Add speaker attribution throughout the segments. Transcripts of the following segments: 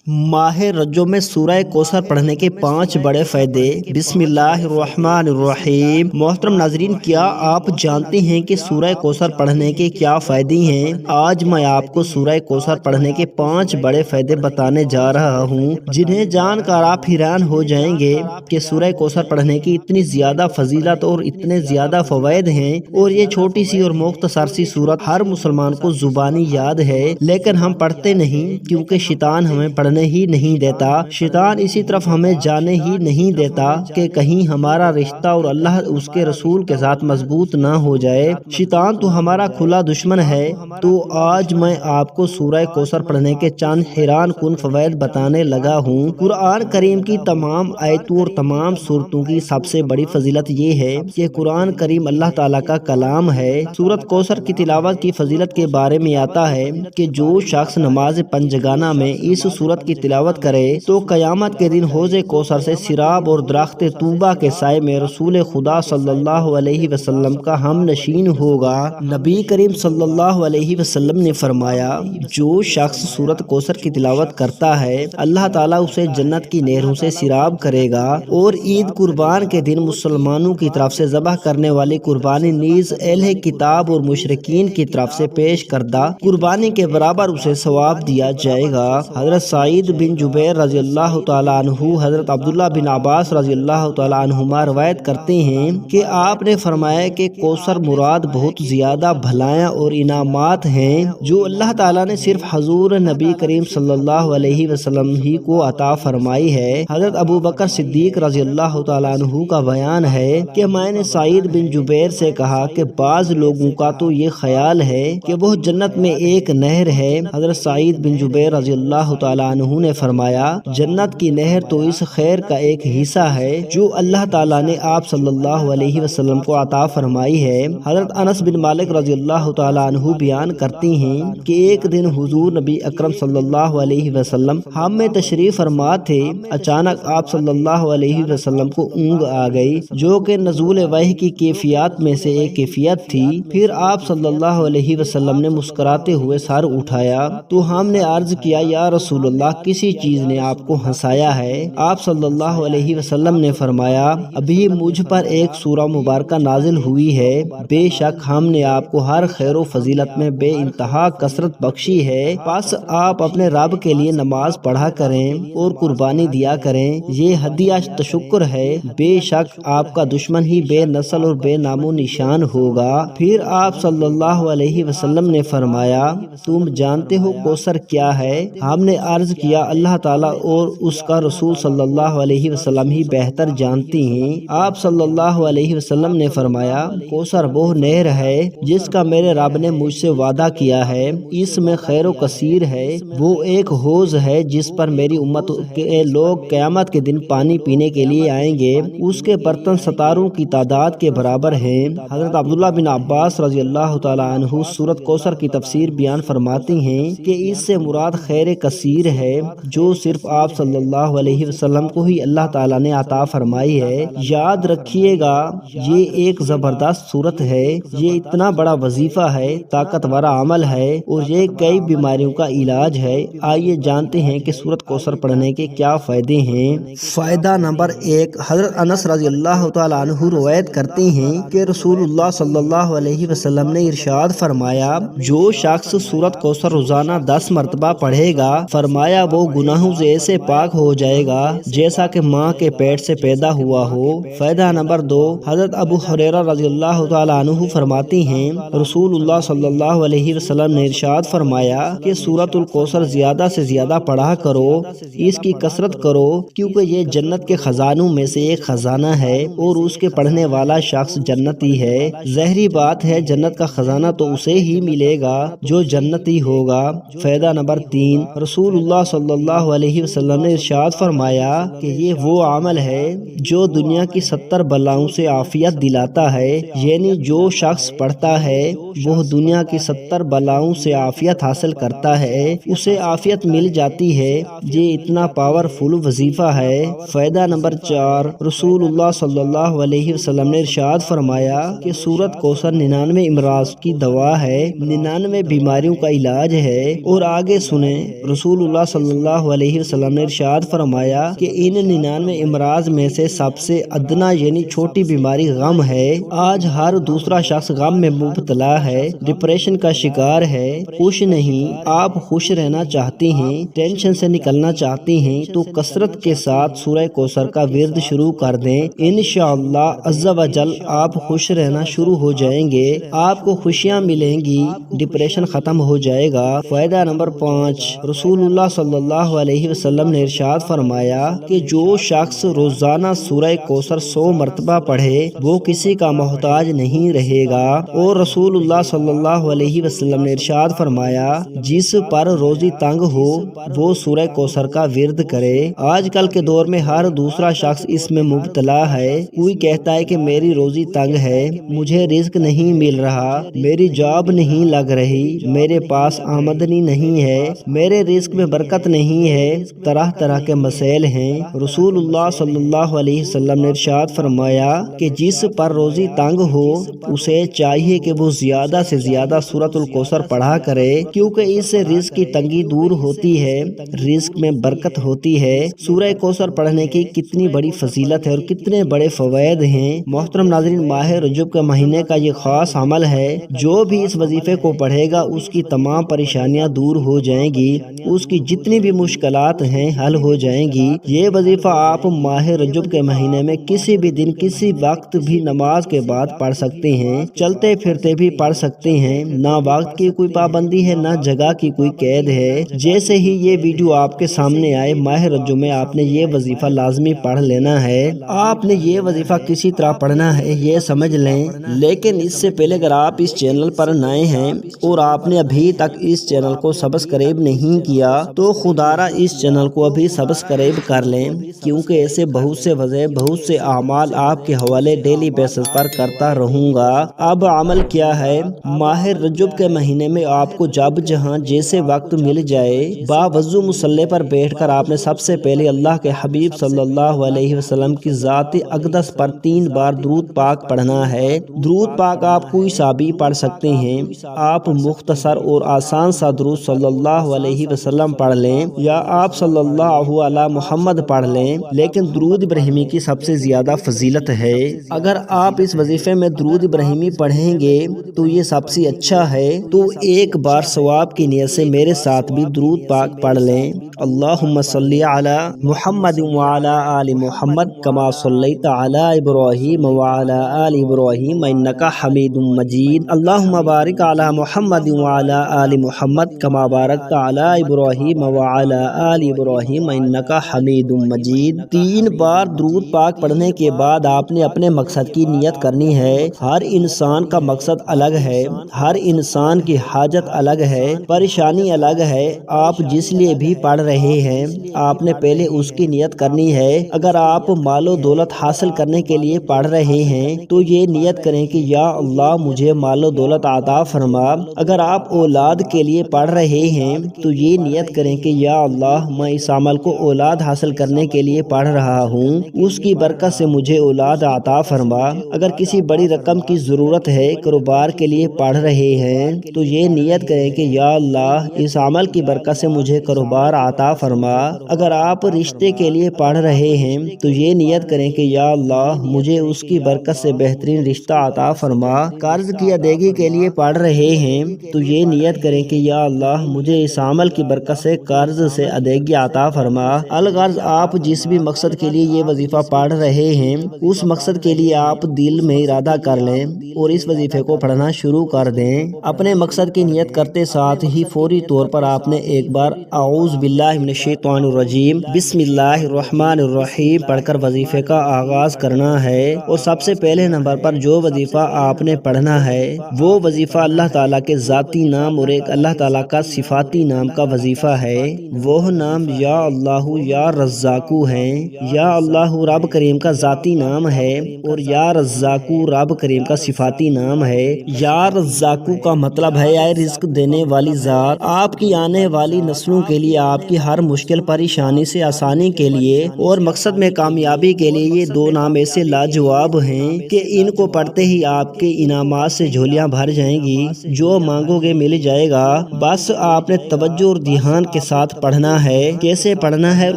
Speaker 1: ماہ رجب میں سورہ کوثر پڑھنے کے 5 بڑے فائدے۔ بسم اللہ الرحمن الرحیم۔ محترم ناظرین، کیا آپ جانتے ہیں کہ سورہ کوثر پڑھنے کے کیا فائدے ہیں؟ آج میں آپ کو سورہ کوثر پڑھنے کے 5 بڑے فائدے بتانے جا رہا ہوں، جنہیں جان کر آپ حیران ہو جائیں گے کہ سورہ کوثر پڑھنے کی اتنی زیادہ فضیلت اور اتنے زیادہ فوائد ہیں، اور یہ چھوٹی سی اور مختصر سی سورت ہر مسلمان کو زبانی یاد ہے، لیکن ہم پڑھتے نہیں کیونکہ شیطان ہمیں پڑھنے ہی نہیں دیتا۔ شیطان اسی طرف ہمیں جانے ہی نہیں دیتا کہ کہیں ہمارا رشتہ اور اللہ اس کے رسول کے ساتھ مضبوط نہ ہو جائے۔ شیطان تو ہمارا کھلا دشمن ہے۔ تو آج میں آپ کو سورہ کوثر پڑھنے کے چند حیران کن فوائد بتانے لگا ہوں۔ قرآن کریم کی تمام آیتوں اور تمام سورتوں کی سب سے بڑی فضیلت یہ ہے کہ قرآن کریم اللہ تعالیٰ کا کلام ہے۔ سورۃ کوثر کی تلاوت کی فضیلت کے بارے میں آتا ہے کہ جو شخص نماز پنجگانہ میں اس سورت کی تلاوت کرے تو قیامت کے دن حوض کوثر سے سیراب اور درخت طوبہ کے سائے میں رسول خدا صلی اللہ علیہ وسلم کا ہم نشین ہوگا۔ نبی کریم صلی اللہ علیہ وسلم نے فرمایا، جو شخص سورۃ کوثر کی تلاوت کرتا ہے اللہ تعالیٰ اسے جنت کی نہروں سے سیراب کرے گا، اور عید قربان کے دن مسلمانوں کی طرف سے ذبح کرنے والی قربانی نیز اہل کتاب اور مشرکین کی طرف سے پیش کردہ قربانی کے برابر اسے ثواب دیا جائے گا۔ حضرت سعید بن جبیر رضی اللہ تعالیٰ عنہ، حضرت عبداللہ بن عباس رضی اللہ تعالیٰ عنہما روایت کرتے ہیں کہ آپ نے فرمایا کہ کوثر مراد بہت زیادہ بھلائیاں اور انعامات ہیں جو اللہ تعالیٰ نے صرف حضور نبی کریم صلی اللہ علیہ وسلم ہی کو عطا فرمائی ہے۔ حضرت ابو بکر صدیق رضی اللہ تعالیٰ عنہ کا بیان ہے کہ میں نے سعید بن جبیر سے کہا کہ بعض لوگوں کا تو یہ خیال ہے کہ وہ جنت میں ایک نہر ہے۔ حضرت سعید بن جبیر رضی اللہ تعالیٰ عنہ نے فرمایا، جنت کی نہر تو اس خیر کا ایک حصہ ہے جو اللہ تعالیٰ نے آپ صلی اللہ علیہ وسلم کو عطا فرمائی ہے۔ حضرت انس بن مالک رضی اللہ تعالیٰ عنہ بیان کرتے ہیں کہ ایک دن حضور نبی اکرم صلی اللہ علیہ وسلم ہم میں تشریف فرما تھے، اچانک آپ صلی اللہ علیہ وسلم کو اونگ آ گئی جو کہ نزول وحی کی کیفیات میں سے ایک کیفیت تھی۔ پھر آپ صلی اللہ علیہ وسلم نے مسکراتے ہوئے سر اٹھایا تو ہم نے عرض کیا، یا رسول اللہ، کسی چیز نے آپ کو ہنسایا ہے؟ آپ صلی اللہ علیہ وسلم نے فرمایا، ابھی مجھ پر ایک سورہ مبارکہ نازل ہوئی ہے، بے شک ہم نے آپ کو ہر خیر و فضیلت میں بے انتہا کثرت بخشی ہے، پس آپ اپنے رب کے لیے نماز پڑھا کریں اور قربانی دیا کریں، یہ ہدیہ تشکر ہے، بے شک آپ کا دشمن ہی بے نسل اور بے نام و نشان ہوگا۔ پھر آپ صلی اللہ علیہ وسلم نے فرمایا، تم جانتے ہو کوثر کیا ہے؟ ہم نے عرض کیا، اللہ تعالیٰ اور اس کا رسول صلی اللہ علیہ وسلم ہی بہتر جانتے ہیں۔ آپ صلی اللہ علیہ وسلم نے فرمایا، کوثر وہ نہر ہے جس کا میرے رب نے مجھ سے وعدہ کیا ہے، اس میں خیر و کثیر ہے، وہ ایک حوض ہے جس پر میری امت کے لوگ قیامت کے دن پانی پینے کے لیے آئیں گے، اس کے برتن ستاروں کی تعداد کے برابر ہیں۔ حضرت عبداللہ بن عباس رضی اللہ تعالیٰ عنہ سورۃ کوثر کی تفسیر بیان فرماتے ہیں کہ اس سے مراد خیر کثیر ہے جو صرف آپ صلی اللہ علیہ وسلم کو ہی اللہ تعالیٰ نے عطا فرمائی ہے۔ یاد رکھیے گا، یہ ایک زبردست صورت ہے، یہ اتنا بڑا وظیفہ ہے، طاقتور عمل ہے، اور یہ کئی بیماریوں کا علاج ہے۔ آئیے جانتے ہیں کہ سورۃ کوثر پڑھنے کے کیا فائدے ہیں۔ فائدہ نمبر 1، حضرت انس رضی اللہ تعالیٰ عنہ روایت کرتے ہیں کہ رسول اللہ صلی اللہ علیہ وسلم نے ارشاد فرمایا، جو شخص سورۃ کوثر روزانہ 10 مرتبہ پڑھے گا، فرمایا وہ گناہوں سے ایسے پاک ہو جائے گا جیسا کہ ماں کے پیٹ سے پیدا ہوا ہو۔ فائدہ نمبر 2، حضرت ابو ہریرہ رضی اللہ تعالیٰ عنہ فرماتے ہیں، رسول اللہ صلی اللہ علیہ وسلم نے ارشاد فرمایا کہ سورۃ الکوثر زیادہ سے زیادہ پڑھا کرو، اس کی کثرت کرو، کیونکہ یہ جنت کے خزانوں میں سے ایک خزانہ ہے اور اس کے پڑھنے والا شخص جنتی ہے۔ ظاہری بات ہے، جنت کا خزانہ تو اسے ہی ملے گا جو جنتی ہوگا۔ فائدہ نمبر 3، رسول اللہ صلی اللہ علیہ وسلم نے ارشاد فرمایا کہ یہ وہ عمل ہے جو دنیا کی 70 بلاؤں سے عافیت دلاتا ہے، یعنی جو شخص پڑھتا ہے وہ دنیا کی 70 بلاؤں سے عافیت حاصل کرتا ہے، اسے عافیت مل جاتی ہے۔ یہ اتنا پاورفل وظیفہ ہے۔ فائدہ نمبر 4، رسول اللہ صلی اللہ علیہ وسلم نے ارشاد فرمایا کہ سورۃ کوثر 99 امراض کی دوا ہے، 99 بیماریوں کا علاج ہے۔ اور آگے سنیں، رسول اللہ صلی اللہ علیہ وسلم نے ارشاد فرمایا کہ ان 99 امراض میں سے سب سے ادنا یعنی چھوٹی بیماری غم ہے۔ آج ہر دوسرا شخص غم میں مبتلا ہے، ڈپریشن کا شکار ہے، خوش نہیں۔ آپ خوش رہنا چاہتے ہیں، ٹینشن سے نکلنا چاہتے ہیں تو کثرت کے ساتھ سورہ کوثر کا ورد شروع کر دیں۔ انشاءاللہ عز و جل آپ خوش رہنا شروع ہو جائیں گے، آپ کو خوشیاں ملیں گی، ڈپریشن ختم ہو جائے گا۔ فائدہ نمبر 5، رسول اللہ صلی اللہ علیہ وسلم نے ارشاد فرمایا کہ جو شخص روزانہ سورہ کوثر 100 مرتبہ پڑھے وہ کسی کا محتاج نہیں رہے گا۔ اور رسول اللہ صلی اللہ علیہ وسلم نے ارشاد فرمایا جس پر روزی تنگ ہو وہ سورہ کوثر کا ورد کرے۔ آج کل کے دور میں ہر دوسرا شخص اس میں مبتلا ہے۔ کوئی کہتا ہے کہ میری روزی تنگ ہے، مجھے رزق نہیں مل رہا، میری جاب نہیں لگ رہی، میرے پاس آمدنی نہیں ہے، میرے رزق میں برکت نہیں ہے، طرح طرح کے مسائل ہیں۔ رسول اللہ صلی اللہ علیہ وسلم نے ارشاد فرمایا کہ جس پر روزی تنگ ہو اسے چاہیے کہ وہ زیادہ سے زیادہ سورۃ الکوثر پڑھا کرے، کیونکہ اس سے رزق کی تنگی دور ہوتی ہے، رزق میں برکت ہوتی ہے۔ سورہ کوثر پڑھنے کی کتنی بڑی فضیلت ہے اور کتنے بڑے فوائد ہیں۔ محترم ناظرین، ماہ رجب کے مہینے کا یہ خاص عمل ہے، جو بھی اس وظیفے کو پڑھے گا اس کی تمام پریشانیاں دور ہو جائیں گی، اس کی جتنی بھی مشکلات ہیں حل ہو جائیں گی۔ یہ وظیفہ آپ ماہ رجب کے مہینے میں کسی بھی دن کسی وقت بھی نماز کے بعد پڑھ سکتے ہیں، چلتے پھرتے بھی پڑھ سکتے ہیں، نہ وقت کی کوئی پابندی ہے نہ جگہ کی کوئی قید ہے۔ جیسے ہی یہ ویڈیو آپ کے سامنے آئے ماہ رجب میں آپ نے یہ وظیفہ لازمی پڑھ لینا ہے۔ آپ نے یہ وظیفہ کسی طرح پڑھنا ہے یہ سمجھ لیں، لیکن اس سے پہلے اگر آپ اس چینل پر نئے ہیں اور آپ نے ابھی تک اس چینل کو سبسکرائب نہیں کیا تو خدارا اس چینل کو ابھی سبسکرائب کر لیں، کیونکہ ایسے بہت سے وظائف بہت سے اعمال آپ کے حوالے ڈیلی بیسس پر کرتا رہوں گا۔ اب عمل کیا ہے؟ ماہ رجب کے مہینے میں آپ کو جب جہاں جیسے وقت مل جائے باوضو مصلی پر بیٹھ کر آپ نے سب سے پہلے اللہ کے حبیب صلی اللہ علیہ وسلم کی ذات اقدس پر 3 بار درود پاک پڑھنا ہے۔ درود پاک آپ کوئی سا بھی پڑھ سکتے ہیں، آپ مختصر اور آسان سا درود صلی اللہ علیہ وسلم پڑھ لیں یا آپ صلی اللہ علی محمد پڑھ لیں، لیکن درود ابراہیمی کی سب سے زیادہ فضیلت ہے۔ اگر آپ اس وظیفے میں درود ابراہیمی پڑھیں گے تو یہ سب سے اچھا ہے، تو ایک بار ثواب کی نیت سے میرے ساتھ بھی درود پاک پڑھ لیں۔ اللہم صلی علی محمد وعلی آل محمد کما صلیت علی ابراہیم وعلی آل ابراہیم انک حمید مجید۔ اللہم بارک علی محمد وعلی آل محمد کما بارکت علی ابراہیم وعلی آل ابراہیم انک حمید مجید۔ 3 بار درود پاک پڑھنے کے بعد آپ نے اپنے مقصد کی نیت کرنی ہے۔ ہر انسان کا مقصد الگ ہے، ہر انسان کی حاجت الگ ہے، پریشانی الگ ہے۔ آپ جس لیے بھی پڑھ رہے ہیں آپ نے پہلے اس کی نیت کرنی ہے۔ اگر آپ مال و دولت حاصل کرنے کے لیے پڑھ رہے ہیں تو یہ نیت کریں کہ یا اللہ مجھے مال و دولت عطا فرما۔ اگر آپ اولاد کے لیے پڑھ رہے ہیں تو یہ نیت کریں کہ یا اللہ میں اس عمل کو اولاد حاصل کرنے کے لیے پڑھ رہا ہوں، اس کی برکت سے مجھے اولاد عطا فرما۔ اگر کسی بڑی رقم کی ضرورت ہے، کاروبار کے لیے پڑھ رہے ہیں تو یہ نیت کریں کہ یا اللہ اس عمل کی برکت سے مجھے کاروبار عطا فرما۔ اگر آپ رشتے کے لیے پڑھ رہے ہیں تو یہ نیت کریں کہ یا اللہ مجھے اس کی برکت سے بہترین رشتہ عطا فرما۔ قرض کی ادائیگی کے لیے پڑھ رہے ہیں تو یہ نیت کریں کہ یا اللہ مجھے اس عمل کی برکت سے قرض سے ادائیگی عطا فرما۔ الغرض آپ جس بھی مقصد کے لیے یہ وظیفہ پڑھ رہے ہیں اس مقصد کے لیے آپ دل میں ارادہ کر لیں اور اس وظیفے کو پڑھنا شروع کر دیں۔ اپنے مقصد کی نیت کرتے ساتھ ہی فوری طور پر آپ نے ایک بار اعوذ باللہ من الشیطان الرجیم بسم اللہ الرحمن الرحیم پڑھ کر وظیفے کا آغاز کرنا ہے۔ اور سب سے پہلے نمبر پر جو وظیفہ آپ نے پڑھنا ہے وہ وظیفہ اللہ تعالیٰ کے ذاتی نام اور ایک اللہ تعالیٰ کا صفاتی نام کا وظیفہ ہے۔ وہ نام یا اللہ یا رزاقو ہیں۔ یا اللہ رب کریم کا ذاتی نام ہے اور یا رزاقو رب کریم کا صفاتی نام ہے۔ یا رزاقو کا مطلب ہے اے رزق دینے والی ذات، آپ کی آنے والی نسلوں کے لیے، آپ کی ہر مشکل پریشانی سے آسانی کے لیے اور مقصد میں کامیابی کے لیے یہ 2 نام ایسے لاجواب ہیں کہ ان کو پڑھتے ہی آپ کے انعامات سے جھولیاں بھر جائیں گی، جو مانگو گے مل جائے گا۔ بس آپ نے توجہ اور دھیان کے کے ساتھ پڑھنا ہے، کیسے پڑھنا ہے اور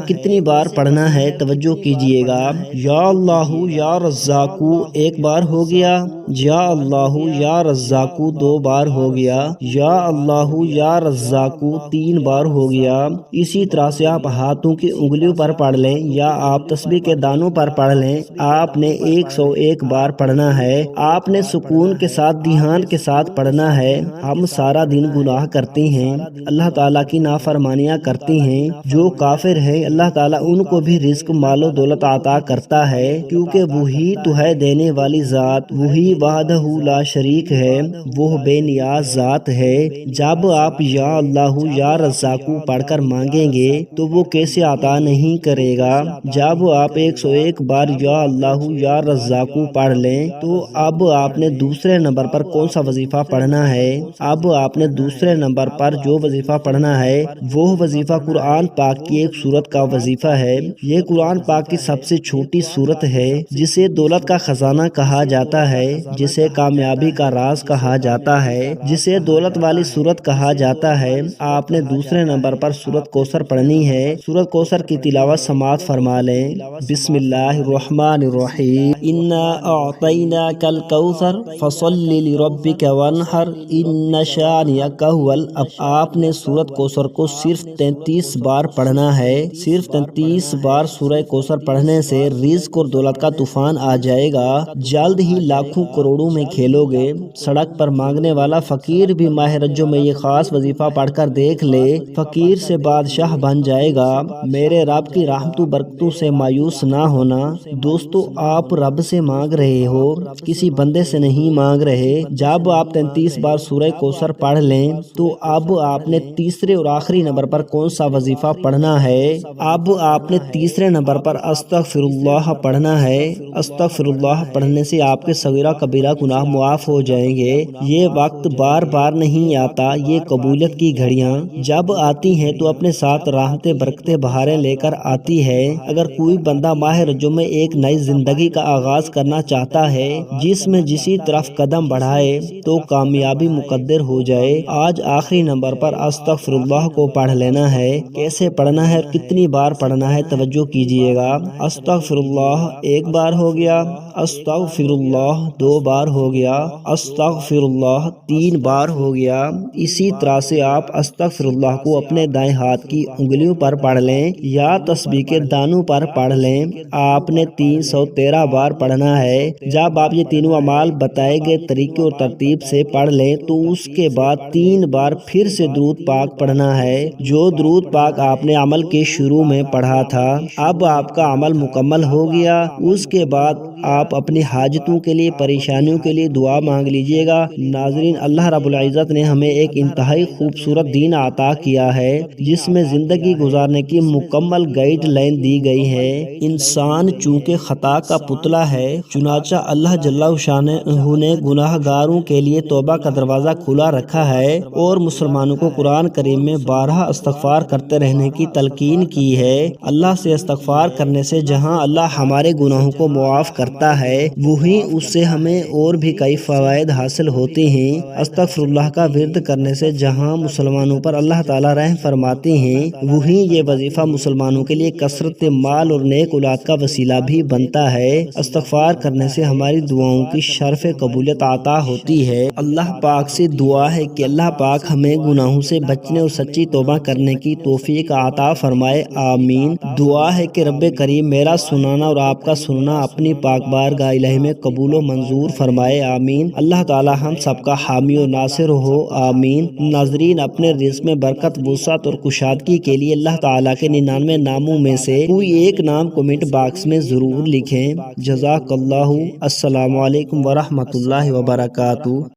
Speaker 1: کتنی بار پڑھنا ہے، توجہ کیجئے گا۔ یا اللہ یا رزاقو ایک بار ہو گیا، یا اللہ یا رزاقو 2 بار ہو گیا، یا اللہ یا رزاقو 3 بار ہو گیا۔ اسی طرح سے آپ ہاتھوں کی انگلیوں پر پڑھ لیں یا آپ تسبیح کے دانوں پر پڑھ لیں، آپ نے 101 بار پڑھنا ہے۔ آپ نے سکون کے ساتھ دھیان کے ساتھ پڑھنا ہے۔ ہم سارا دن گناہ کرتے ہیں، اللہ تعالیٰ کی نافرمانیاں کرتے ہیں۔ جو کافر ہیں اللہ تعالیٰ ان کو بھی رزق مال و دولت عطا کرتا ہے، کیونکہ وہی تو ہے دینے والی ذات، وہی وحدہ لا شریک ہے، وہ بے نیاز ذات ہے۔ جب آپ یا اللہ یا رزاقو پڑھ کر مانگیں گے تو وہ کیسے عطا نہیں کرے گا؟ جب آپ 101 بار یا اللہ یا رزاقو پڑھ لیں تو اب آپ نے دوسرے نمبر پر کون سا وظیفہ پڑھنا ہے؟ اب آپ نے دوسرے نمبر پر جو وظیفہ پڑھنا ہے وہ وظیفہ قرآن پاک کی ایک سورت کا وظیفہ ہے۔ یہ قرآن پاک کی سب سے چھوٹی سورت ہے، جسے دولت کا خزانہ کہا جاتا ہے، جسے کامیابی کا راز کہا جاتا ہے، جسے دولت والی سورت کہا جاتا ہے۔ آپ نے دوسرے نمبر پر سورت کوثر پڑھنی ہے۔ سورت کوثر کی تلاوت سماعت فرما لیں۔ بسم اللہ الرحمن الرحیم، انا اعطیناک الکوثر فصل لربک وانحر ان شانئک ھو الابتر۔ آپ نے سورت کوثر کو صرف 33 بار پڑھنا ہے۔ صرف 33 بار سورہ کوثر پڑھنے سے رزق اور دولت کا طوفان آ جائے گا۔ جلد ہی لاکھوں کروڑوں میں کھیلو گے۔ سڑک پر مانگنے والا فقیر بھی ماہ رجب میں یہ خاص وظیفہ پڑھ کر دیکھ لے، فقیر سے بادشاہ بن جائے گا۔ میرے رب کی رحمتوں برکتوں سے مایوس نہ ہونا۔ دوستو، آپ رب سے مانگ رہے ہو، کسی بندے سے نہیں مانگ رہے۔ جب آپ 33 بار سورہ کوثر پڑھ لیں تو اب آپ نے تیسرے اور آخری نمبر پر کون سا وظیفہ پڑھنا ہے؟ اب آپ نے تیسرے نمبر پر استغفر اللہ پڑھنا ہے۔ استغفر اللہ پڑھنے سے آپ کے صغیرہ کبیرہ گناہ معاف ہو جائیں گے۔ یہ وقت بار بار نہیں آتا، یہ قبولیت کی گھڑیاں جب آتی ہیں تو اپنے ساتھ راحتیں برکتیں بہاریں لے کر آتی ہے۔ اگر کوئی بندہ ماہ رجب میں ایک نئی زندگی کا آغاز کرنا چاہتا ہے، جس میں جسی طرف قدم بڑھائے تو کامیابی مقدر ہو جائے، آج آخری نمبر پر استغفر اللہ کو پڑھ لینا ہے۔ کیسے پڑھنا ہے اور کتنی بار پڑھنا ہے، توجہ کیجئے گا۔ استغفر اللہ 1 بار ہو گیا، استغفر اللہ 2 بار ہو گیا، استغفر اللہ 3 بار ہو گیا۔ اسی طرح سے آپ استغفر اللہ کو اپنے دائیں ہاتھ کی انگلیوں پر پڑھ لیں یا تسبیح کے دانوں پر پڑھ لیں۔ آپ نے 313 بار پڑھنا ہے۔ جب آپ یہ تینوں اعمال بتائے گئے طریقے اور ترتیب سے پڑھ لیں تو اس کے بعد 3 بار پھر سے درود پاک پڑھنا ہے، جو درود پاک آپ نے عمل کے شروع میں پڑھا تھا۔ اب آپ کا عمل مکمل ہو گیا۔ اس کے بعد آپ اپنی حاجتوں کے لیے، پریشانیوں کے لیے دعا مانگ لیجئے گا۔ ناظرین، اللہ رب العزت نے ہمیں ایک انتہائی خوبصورت دین عطا کیا ہے، جس میں زندگی گزارنے کی مکمل گائیڈ لائن دی گئی ہے۔ انسان چونکہ خطا کا پتلا ہے، چنانچہ اللہ جل شانہ نے گناہ گاروں کے لیے توبہ کا دروازہ کھلا رکھا ہے اور مسلمانوں کو قرآن کریم میں 12 استغفار کرتے رہنے کی تلقین کی ہے۔ اللہ سے استغفار کرنے سے جہاں اللہ ہمارے گناہوں کو معاف کرتا ہے، وہیں اس سے ہمیں اور بھی کئی فوائد حاصل ہوتے ہیں۔ استغفر اللہ کا ورد کرنے سے جہاں مسلمانوں پر اللہ تعالیٰ رحم فرماتے ہیں، وہیں یہ وظیفہ مسلمانوں کے لیے کثرت مال اور نیک اولاد کا وسیلہ بھی بنتا ہے۔ استغفار کرنے سے ہماری دعاؤں کی شرف قبولیت عطا ہوتی ہے۔ اللہ پاک سے دعا ہے کہ اللہ پاک ہمیں گناہوں سے بچنے اور سچی توبہ کرنے کی توفیق عطا فرمائے، آمین۔ دعا ہے کہ رب کریم میرا سنانا اور آپ کا سننا اپنی پاک بارگاہ الہی میں قبول و منظور فرمائے، آمین۔ اللہ تعالی ہم سب کا حامی و ناصر ہو، آمین۔ ناظرین، اپنے رزق میں برکت، وسعت اور کشادگی کے لیے اللہ تعالیٰ کے 99 ناموں میں سے کوئی ایک نام کمنٹ باکس میں ضرور لکھیں۔ جزاک اللہ۔ السلام علیکم ورحمۃ اللہ وبرکاتہ۔